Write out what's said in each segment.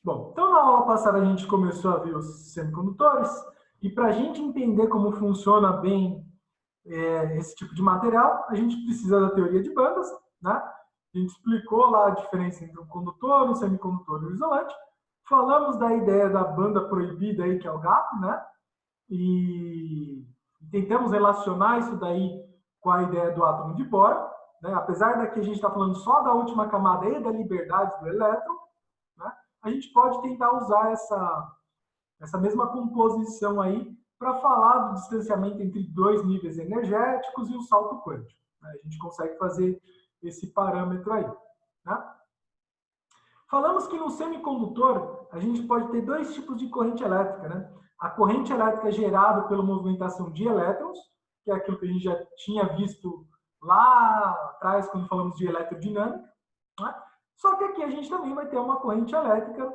Bom, então na aula passada a gente começou a ver os semicondutores e para a gente entender como funciona bem esse tipo de material, a gente precisa da teoria de bandas, né? A gente explicou lá a diferença entre um condutor, um semicondutor e um isolante. Falamos da ideia da banda proibida aí, que é o GAP, né? E tentamos relacionar isso daí com a ideia do átomo de Bohr, né? Apesar daqui a gente estar falando só da última camada e da liberdade do elétron, né? A gente pode tentar usar essa mesma composição aí para falar do distanciamento entre dois níveis energéticos e o salto quântico. A gente consegue fazer esse parâmetro aí. Né? Falamos que no semicondutor a gente pode ter dois tipos de corrente elétrica. Né? A corrente elétrica gerada pela movimentação de elétrons, que é aquilo que a gente já tinha visto lá atrás quando falamos de eletrodinâmica. Né? Só que aqui a gente também vai ter uma corrente elétrica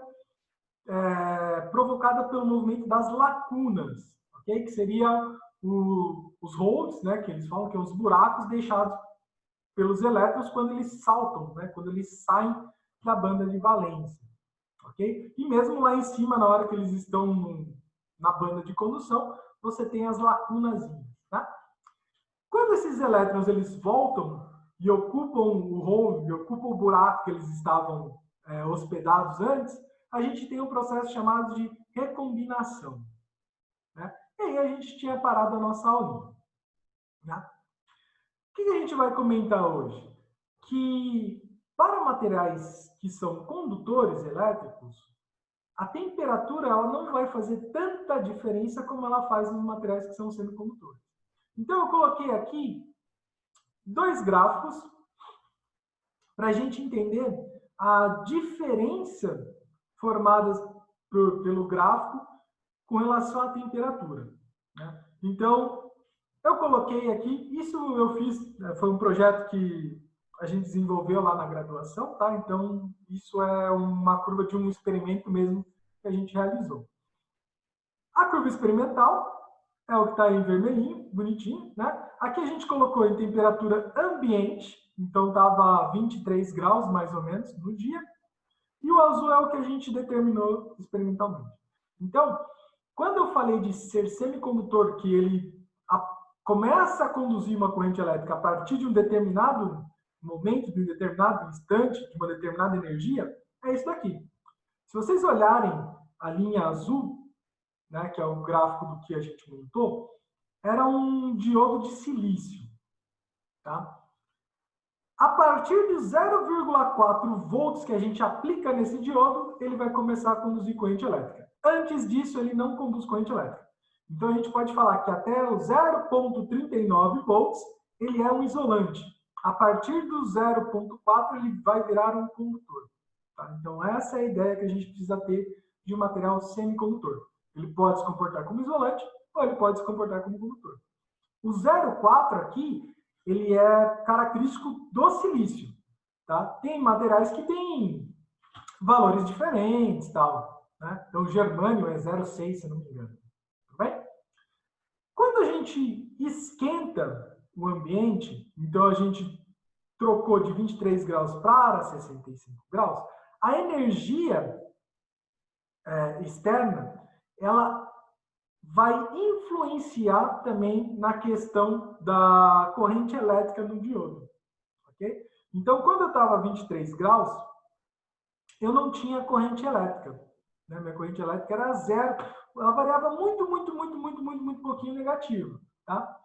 provocada pelo movimento das lacunas, okay? Que seria os holes, né, que eles falam que são os buracos deixados pelos elétrons quando eles saltam, né, quando eles saem da banda de valência. Okay? E mesmo lá em cima, na hora que eles estão na banda de condução, você tem as lacunas. Tá? Quando esses elétrons eles voltam e ocupam o hole, e ocupam o buraco que eles estavam hospedados antes, a gente tem um processo chamado de recombinação. Né? E aí a gente tinha parado a nossa aulinha. Né? O que a gente vai comentar hoje? Que para materiais que são condutores elétricos, a temperatura ela não vai fazer tanta diferença como ela faz nos materiais que são semicondutores. Então eu coloquei aqui dois gráficos para a gente entender a diferença formadas pelo gráfico com relação à temperatura. Né? Então, eu coloquei aqui, isso eu fiz, foi um projeto que a gente desenvolveu lá na graduação, tá? Então, isso é uma curva de um experimento mesmo que a gente realizou. A curva experimental é o que está em vermelhinho, bonitinho, né? Aqui a gente colocou em temperatura ambiente, então estava 23 graus mais ou menos no dia, e o azul é o que a gente determinou experimentalmente. Então, quando eu falei de ser semicondutor, que ele começa a conduzir uma corrente elétrica a partir de um determinado momento, de um determinado instante, de uma determinada energia, é isso daqui. Se vocês olharem a linha azul, né, que é o gráfico do que a gente montou, era um diodo de silício. Tá? A partir de 0,4 volts que a gente aplica nesse diodo, ele vai começar a conduzir corrente elétrica. Antes disso, ele não conduz corrente elétrica. Então, a gente pode falar que até o 0,39 volts, ele é um isolante. A partir do 0,4, ele vai virar um condutor. Tá? Então, essa é a ideia que a gente precisa ter de um material semicondutor. Ele pode se comportar como isolante ou ele pode se comportar como condutor. O 0,4 aqui, ele é característico do silício. Tá? Tem materiais que têm valores diferentes. Tal, né? Então, o germânio é 0,6, se não me engano. Tudo bem? Quando a gente esquenta o ambiente, então a gente trocou de 23 graus para 65 graus, a energia externa, ela vai influenciar também na questão da corrente elétrica no diodo. Okay? Então, quando eu estava a 23 graus, eu não tinha corrente elétrica. Né? Minha corrente elétrica era zero. Ela variava muito pouquinho negativo. Tá?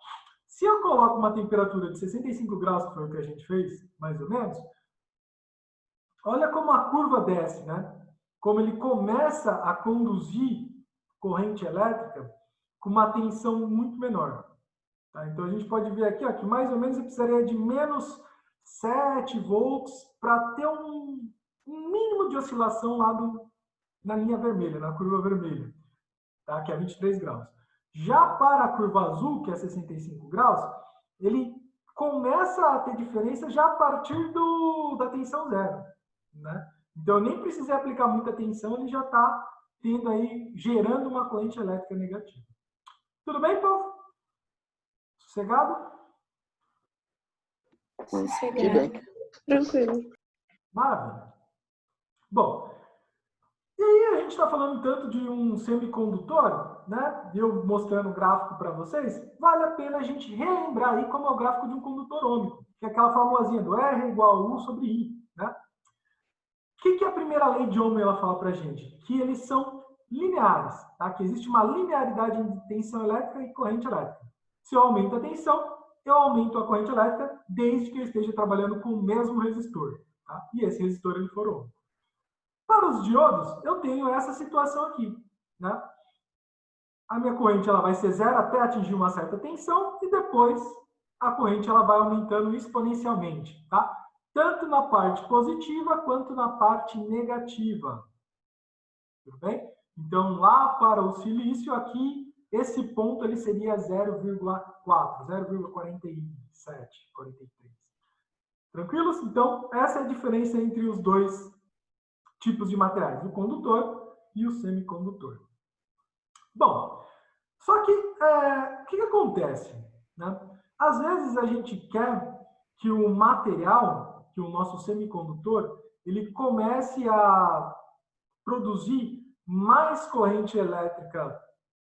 Se eu coloco uma temperatura de 65 graus, que foi o que a gente fez, mais ou menos, olha como a curva desce, né? Como ele começa a conduzir corrente elétrica com uma tensão muito menor. Tá? Então, a gente pode ver aqui ó, que mais ou menos eu precisaria de menos 7 volts para ter um mínimo de oscilação lá na linha vermelha, na curva vermelha, tá? Que é 23 graus. Já para a curva azul, que é 65 graus, ele começa a ter diferença já a partir da tensão zero. Né? Então, eu nem precisei aplicar muita tensão, ele já está tendo aí, gerando uma corrente elétrica negativa. Tudo bem, povo? Sossegado? Sossegado. Tranquilo. Maravilha. Bom, e aí está falando tanto de um semicondutor, né, eu mostrando o gráfico para vocês, vale a pena a gente relembrar aí como é o gráfico de um condutor ômico, que é aquela formulazinha do R igual a U sobre I. Né? O que a primeira lei de Ohm ela fala para a gente? Que eles são lineares, tá? Que existe uma linearidade entre tensão elétrica e corrente elétrica. Se eu aumento a tensão, eu aumento a corrente elétrica desde que eu esteja trabalhando com o mesmo resistor. Tá? E esse resistor ele for ômico. Para os diodos, eu tenho essa situação aqui. Né? A minha corrente ela vai ser zero até atingir uma certa tensão e depois a corrente ela vai aumentando exponencialmente. Tá? Tanto na parte positiva quanto na parte negativa. Tudo bem? Então, lá para o silício, aqui, esse ponto ele seria 0,4, 0,47, 43. Tranquilos? Então, essa é a diferença entre os dois tipos de materiais, o condutor e o semicondutor. Bom, só que o que acontece? Né? Às vezes a gente quer que o material, que o nosso semicondutor, ele comece a produzir mais corrente elétrica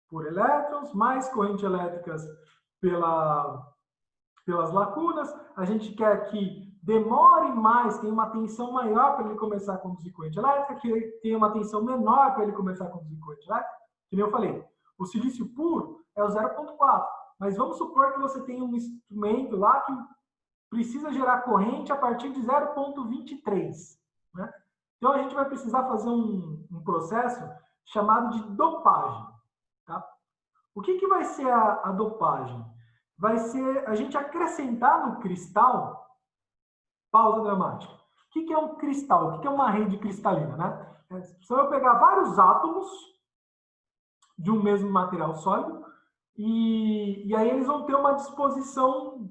por elétrons, mais corrente elétricas pelas lacunas. A gente quer que demore mais, tenha uma tensão maior para ele começar a conduzir corrente elétrica, que tenha uma tensão menor para ele começar a conduzir corrente elétrica. Que nem eu falei, o silício puro é o 0,4, mas vamos supor que você tem um instrumento lá que precisa gerar corrente a partir de 0,23, né? Então, a gente vai precisar fazer um processo chamado de dopagem. Tá? O que vai ser a dopagem? Vai ser a gente acrescentar no cristal... Pausa dramática. O que é um cristal? O que é uma rede cristalina? Né? Se eu pegar vários átomos de um mesmo material sólido e aí eles vão ter uma disposição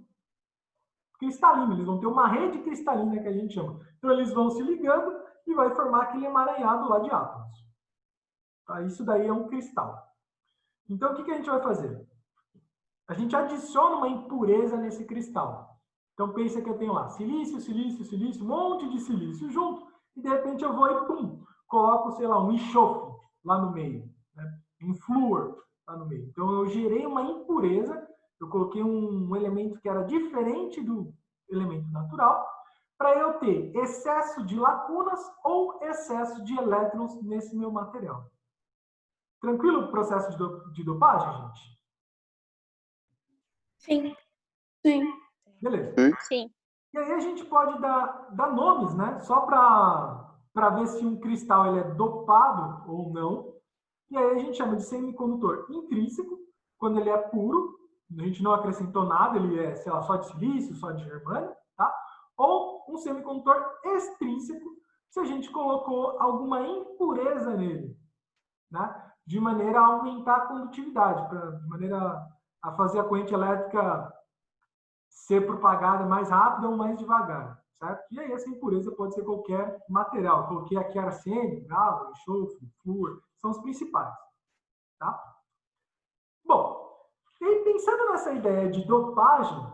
cristalina, eles vão ter uma rede cristalina que a gente chama. Então, eles vão se ligando e vai formar aquele emaranhado lá de átomos. Tá? Isso daí é um cristal. Então, o que a gente vai fazer? A gente adiciona uma impureza nesse cristal. Então, pensa que eu tenho lá silício, silício, silício, um monte de silício junto, e de repente eu vou e pum, coloco, sei lá, um enxofre lá no meio, né? Um flúor lá no meio. Então, eu gerei uma impureza, eu coloquei um elemento que era diferente do elemento natural, para eu ter excesso de lacunas ou excesso de elétrons nesse meu material. Tranquilo o processo de dopagem, gente? Sim. Sim. Beleza. Sim. E aí a gente pode dar nomes, né? Só para ver se um cristal ele é dopado ou não. E aí a gente chama de semicondutor intrínseco, quando ele é puro, a gente não acrescentou nada, ele é, sei lá, só de silício, só de germânio, tá? Ou um semicondutor extrínseco, se a gente colocou alguma impureza nele, né? De maneira a aumentar a condutividade, de maneira a fazer a corrente elétrica ser propagada mais rápido ou mais devagar, certo? E aí essa impureza pode ser qualquer material. Coloquei aqui arsênio, galo, enxofre, flúor, são os principais, tá? Bom, e aí pensando nessa ideia de dopagem,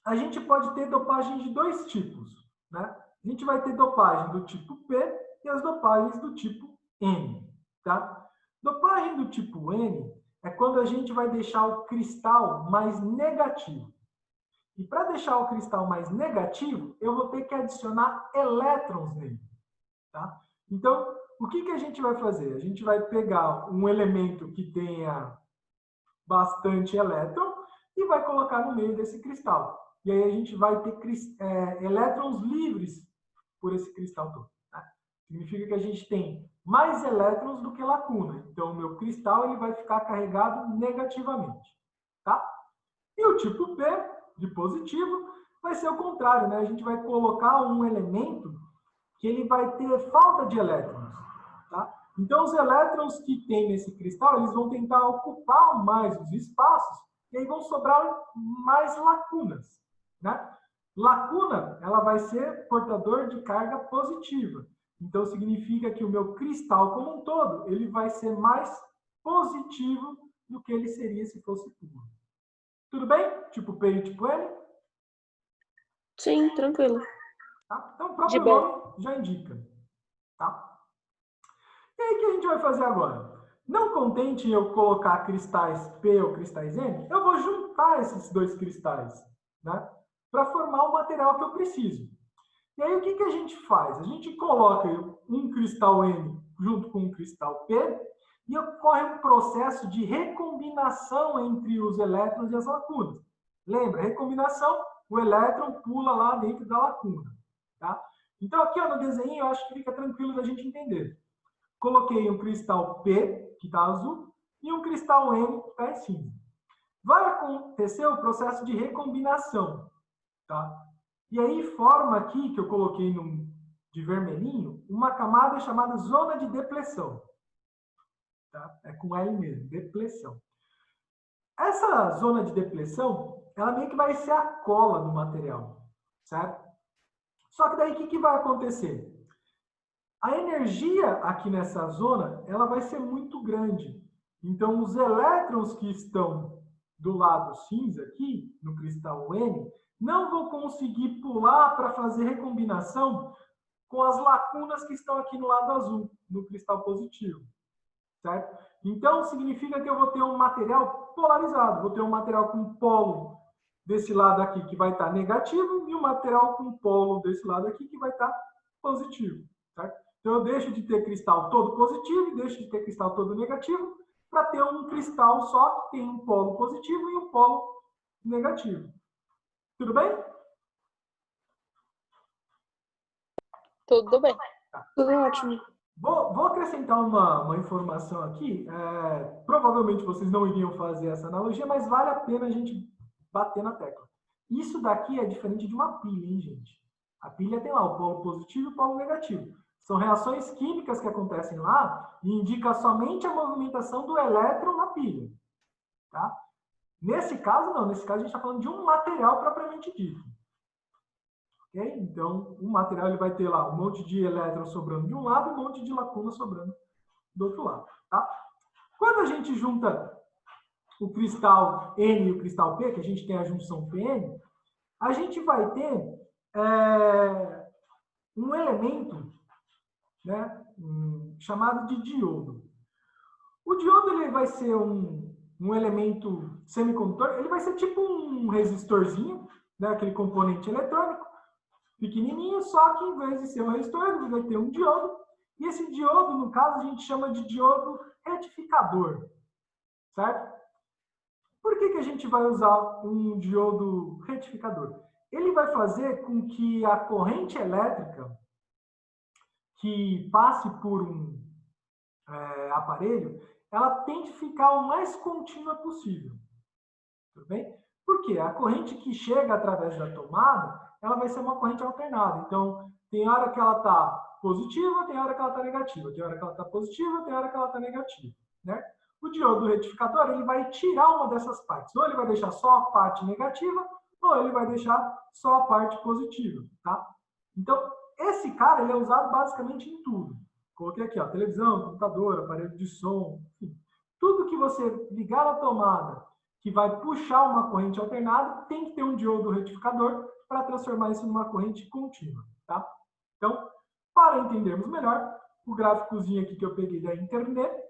a gente pode ter dopagem de dois tipos, né? A gente vai ter dopagem do tipo P e as dopagens do tipo N, tá? Dopagem do tipo N é quando a gente vai deixar o cristal mais negativo. E para deixar o cristal mais negativo, eu vou ter que adicionar elétrons nele. Tá? Então, o que a gente vai fazer? A gente vai pegar um elemento que tenha bastante elétron e vai colocar no meio desse cristal. E aí a gente vai ter elétrons livres por esse cristal todo. Tá? Significa que a gente tem mais elétrons do que lacuna. Então, o meu cristal ele vai ficar carregado negativamente. Tá? E o tipo P, de positivo, vai ser o contrário, né? A gente vai colocar um elemento que ele vai ter falta de elétrons, tá? Então, os elétrons que tem nesse cristal, eles vão tentar ocupar mais os espaços e aí vão sobrar mais lacunas, né? Lacuna, ela vai ser portador de carga positiva. Então, significa que o meu cristal como um todo, ele vai ser mais positivo do que ele seria se fosse puro. Tudo bem? Tipo P e tipo N? Sim, tranquilo. Tá? Então, o próprio nome já indica. Tá? E aí, o que a gente vai fazer agora? Não contente em eu colocar cristais P ou cristais N, eu vou juntar esses dois cristais, né? Para formar o material que eu preciso. E aí, o que a gente faz? A gente coloca um cristal N junto com um cristal P e ocorre um processo de recombinação entre os elétrons e as lacunas. Lembra, recombinação, o elétron pula lá dentro da lacuna. Tá? Então, aqui ó, no desenho, eu acho que fica tranquilo da gente entender. Coloquei um cristal P, que está azul, e um cristal N, que está em cinza. Vai acontecer o processo de recombinação. Tá? E aí forma aqui, que eu coloquei de vermelhinho, uma camada chamada zona de depressão. Tá? É com L mesmo, depressão. Essa zona de depressão, ela meio que vai ser a cola do material, certo? Só que daí o que vai acontecer? A energia aqui nessa zona, ela vai ser muito grande. Então, os elétrons que estão do lado cinza aqui, no cristal N, não vão conseguir pular para fazer recombinação com as lacunas que estão aqui no lado azul, no cristal positivo. Certo? Então, significa que eu vou ter um material polarizado. Vou ter um material com polo desse lado aqui que vai estar negativo e um material com polo desse lado aqui que vai estar positivo. Certo? Então, eu deixo de ter cristal todo positivo e deixo de ter cristal todo negativo para ter um cristal só que tem um polo positivo e um polo negativo. Tudo bem? Tudo bem. Tá. Tudo ótimo. Vou acrescentar uma informação aqui. Provavelmente vocês não iriam fazer essa analogia, mas vale a pena a gente bater na tecla. Isso daqui é diferente de uma pilha, hein, gente? A pilha tem lá o polo positivo e o polo negativo. São reações químicas que acontecem lá e indica somente a movimentação do elétron na pilha. Tá? Nesse caso, não. Nesse caso, a gente está falando de um material propriamente dito. Okay? Então, o material ele vai ter lá um monte de elétrons sobrando de um lado e um monte de lacuna sobrando do outro lado. Tá? Quando a gente junta o cristal N e o cristal P, que a gente tem a junção PN, a gente vai ter um elemento, né, chamado de diodo. O diodo ele vai ser um elemento semicondutor, ele vai ser tipo um resistorzinho, né, aquele componente eletrônico, pequenininho, só que em vez de ser um resistor, ele vai ter um diodo. E esse diodo, no caso, a gente chama de diodo retificador. Certo? Por que a gente vai usar um diodo retificador? Ele vai fazer com que a corrente elétrica que passe por um aparelho, ela tende a ficar o mais contínua possível. Tudo bem? Por quê? A corrente que chega através da tomada, ela vai ser uma corrente alternada. Então, tem hora que ela está positiva, tem hora que ela está negativa. Tem hora que ela está positiva, tem hora que ela está negativa. Né? O diodo retificador, ele vai tirar uma dessas partes. Ou ele vai deixar só a parte negativa, ou ele vai deixar só a parte positiva. Tá? Então, esse cara, ele é usado basicamente em tudo. Coloquei aqui, ó, televisão, computador, aparelho de som, enfim. Tudo que você ligar na tomada que vai puxar uma corrente alternada, tem que ter um diodo retificador para transformar isso numa corrente contínua. Tá? Então, para entendermos melhor, o gráficozinho aqui que eu peguei da internet.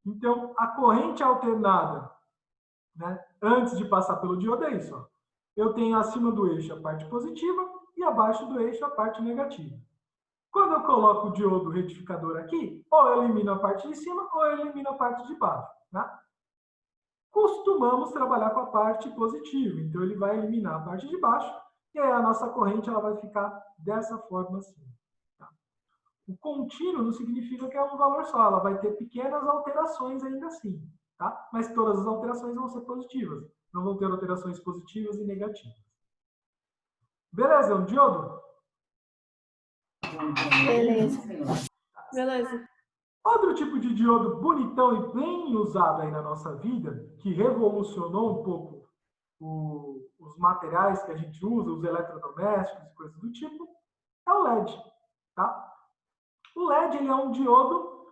Então, a corrente alternada, né, antes de passar pelo diodo, é isso. Ó. Eu tenho acima do eixo a parte positiva e abaixo do eixo a parte negativa. Quando eu coloco o diodo retificador aqui, ou eu elimino a parte de cima, ou eu elimino a parte de baixo. Né? Costumamos trabalhar com a parte positiva. Então, ele vai eliminar a parte de baixo e aí a nossa corrente ela vai ficar dessa forma assim. Tá? O contínuo não significa que é um valor só. Ela vai ter pequenas alterações ainda assim. Tá? Mas todas as alterações vão ser positivas. Não vão ter alterações positivas e negativas. Beleza? Um diodo? Beleza. Outro tipo de diodo bonitão e bem usado aí na nossa vida, que revolucionou um pouco os materiais que a gente usa, os eletrodomésticos e coisas do tipo, é o LED. Tá? O LED ele é um diodo,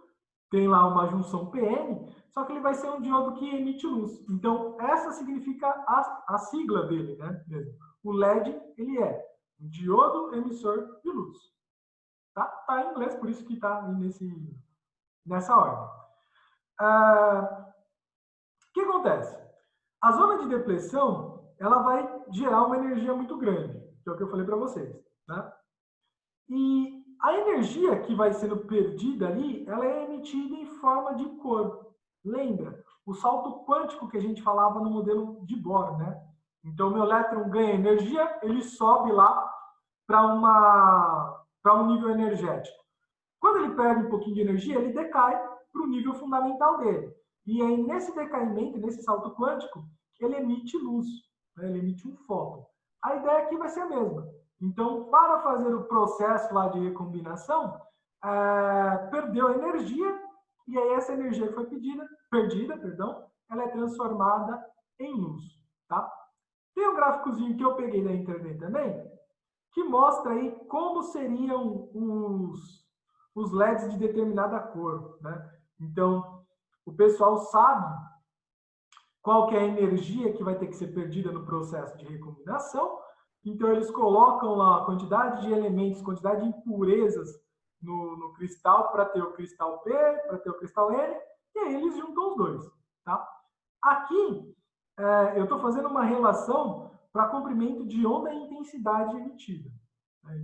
tem lá uma junção PN, só que ele vai ser um diodo que emite luz. Então, essa significa a sigla dele, né? O LED, ele é um diodo emissor de luz. Tá em inglês, por isso que está aí nessa ordem. O que acontece? A zona de depressão, ela vai gerar uma energia muito grande, que é o que eu falei para vocês, né? E a energia que vai sendo perdida ali, ela é emitida em forma de cor. Lembra? O salto quântico que a gente falava no modelo de Bohr, né? Então, o meu elétron ganha energia, ele sobe lá para um nível energético. Quando ele perde um pouquinho de energia, ele decai para o nível fundamental dele. E aí, nesse decaimento, nesse salto quântico, ele emite luz, né? Ele emite um fóton. A ideia aqui vai ser a mesma. Então, para fazer o processo lá de recombinação, perdeu energia, e aí essa energia que foi perdida, ela é transformada em luz. Tá? Tem um gráficozinho que eu peguei da internet também, que mostra aí como seriam os LEDs de determinada cor, né? Então, o pessoal sabe qual que é a energia que vai ter que ser perdida no processo de recombinação. Então, eles colocam lá a quantidade de elementos, quantidade de impurezas no cristal para ter o cristal P, para ter o cristal N, e aí eles juntam os dois. Tá? Aqui, eu estou fazendo uma relação para comprimento de onda e intensidade emitida.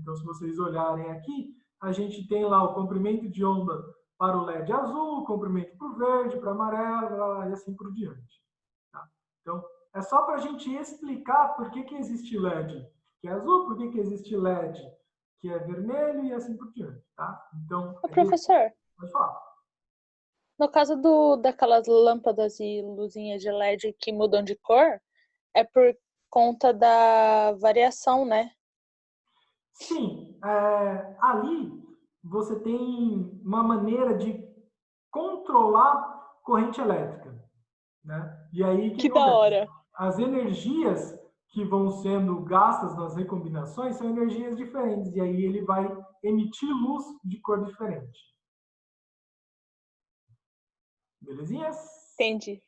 Então, se vocês olharem aqui, a gente tem lá o comprimento de onda para o LED azul, comprimento para o verde, para o amarelo, e assim por diante. Tá? Então, é só para a gente explicar por que existe LED que é azul, por que existe LED que é vermelho e assim por diante. Tá? Então, professor, pode falar. No caso daquelas lâmpadas e luzinhas de LED que mudam de cor, é por conta da variação, né? Sim, ali você tem uma maneira de controlar corrente elétrica, né? E aí o que Que da acontece? hora. As energias que vão sendo gastas nas recombinações são energias diferentes, e aí ele vai emitir luz de cor diferente. Belezinhas? Entendi.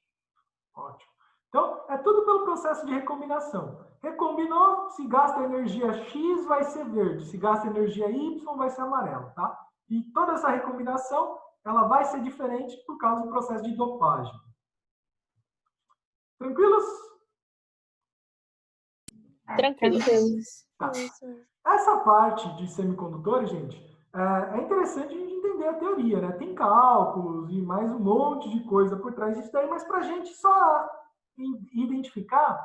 Ótimo. Então, é tudo pelo processo de recombinação. Recombinou, se gasta energia X, vai ser verde. Se gasta energia Y, vai ser amarelo, tá? E toda essa recombinação, ela vai ser diferente por causa do processo de dopagem. Tranquilos? Tranquilos. Tá. Essa parte de semicondutores, gente, é interessante a gente entender a teoria, né? Tem cálculos e mais um monte de coisa por trás disso daí, mas para a gente só identificar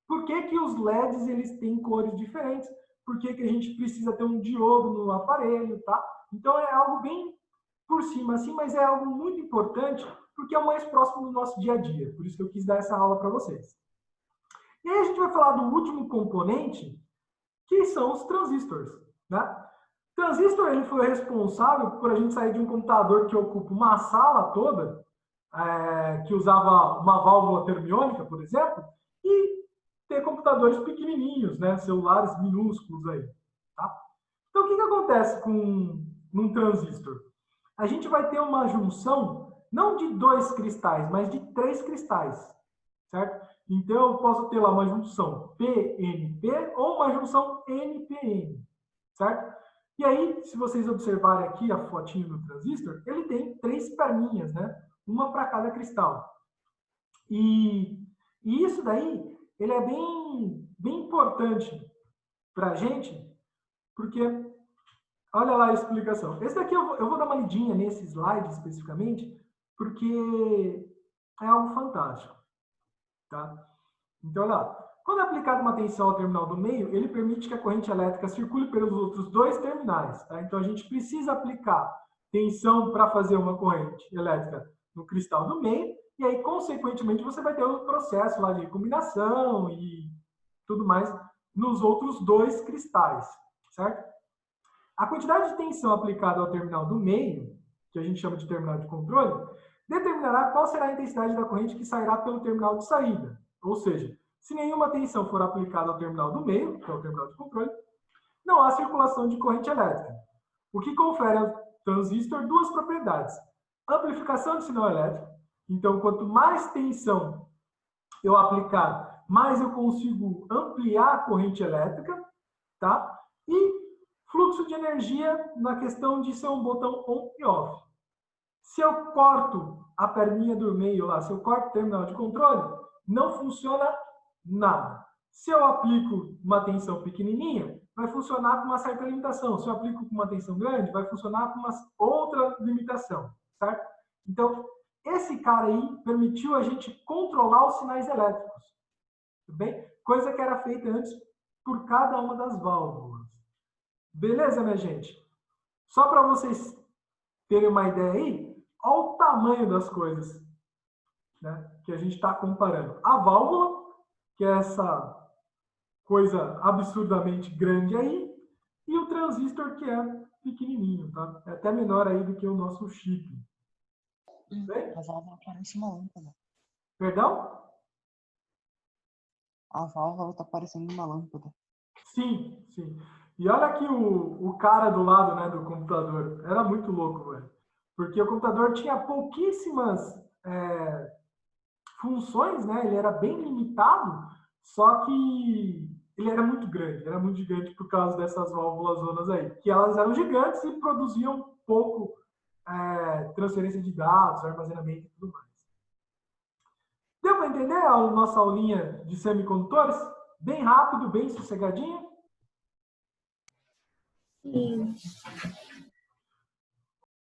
por que os LEDs eles têm cores diferentes, por que a gente precisa ter um diodo no aparelho, tá? Então é algo bem por cima assim, mas é algo muito importante porque é o mais próximo do nosso dia a dia. Por isso que eu quis dar essa aula para vocês. E aí a gente vai falar do último componente, que são os transistores, né? Transistor ele foi responsável por a gente sair de um computador que ocupa uma sala toda, que usava uma válvula termiônica, por exemplo, e ter computadores pequenininhos, né? Celulares minúsculos aí. Tá? Então, o que acontece com um transistor? A gente vai ter uma junção não de 2 cristais, mas de 3 cristais, certo? Então, eu posso ter lá uma junção PNP ou uma junção NPN, certo? E aí, se vocês observarem aqui a fotinho do transistor, ele tem 3 perninhas, né? Uma para cada cristal. E isso daí, ele é bem importante para a gente, porque, olha lá a explicação. Esse daqui eu vou dar uma lidinha nesse slide especificamente, porque é algo fantástico. Tá? Então, olha lá. Quando é aplicada uma tensão ao terminal do meio, ele permite que a corrente elétrica circule pelos outros 2 terminais. Tá? Então, a gente precisa aplicar tensão para fazer uma corrente elétrica no cristal do meio, e aí, consequentemente, você vai ter o processo lá de combinação e tudo mais nos outros 2 cristais, certo? A quantidade de tensão aplicada ao terminal do meio, que a gente chama de terminal de controle, determinará qual será a intensidade da corrente que sairá pelo terminal de saída. Ou seja, se nenhuma tensão for aplicada ao terminal do meio, que é o terminal de controle, não há circulação de corrente elétrica, o que confere ao transistor 2 propriedades. Amplificação de sinal elétrico. Então, quanto mais tensão eu aplicar, mais eu consigo ampliar a corrente elétrica, tá? E fluxo de energia na questão de ser um botão on e off, Se eu corto a perninha do meio lá, se eu corto o terminal de controle, não funciona nada. Se eu aplico uma tensão pequenininha, vai funcionar com uma certa limitação. Se eu aplico com uma tensão grande, vai funcionar com uma outra limitação, certo? Então, esse cara aí permitiu a gente controlar os sinais elétricos, tudo bem? Coisa que era feita antes por cada uma das válvulas. Beleza, minha gente? Só para vocês terem uma ideia aí, olha o tamanho das coisas, né, que a gente está comparando. A válvula, que é essa coisa absurdamente grande aí, e o transistor, que é pequenininho, tá? É até menor aí do que o nosso chip. A válvula parece uma lâmpada. Perdão? A válvula tá parecendo uma lâmpada. Sim, sim. E olha aqui o cara do lado, né, do computador. Era muito louco, velho. Porque o computador tinha pouquíssimas funções, né? Ele era bem limitado, só que ele era muito gigante por causa dessas válvulas zonas aí, que elas eram gigantes e produziam pouco transferência de dados, armazenamento e tudo mais. Deu para entender a nossa aulinha de semicondutores? Bem rápido, bem sossegadinho? Sim.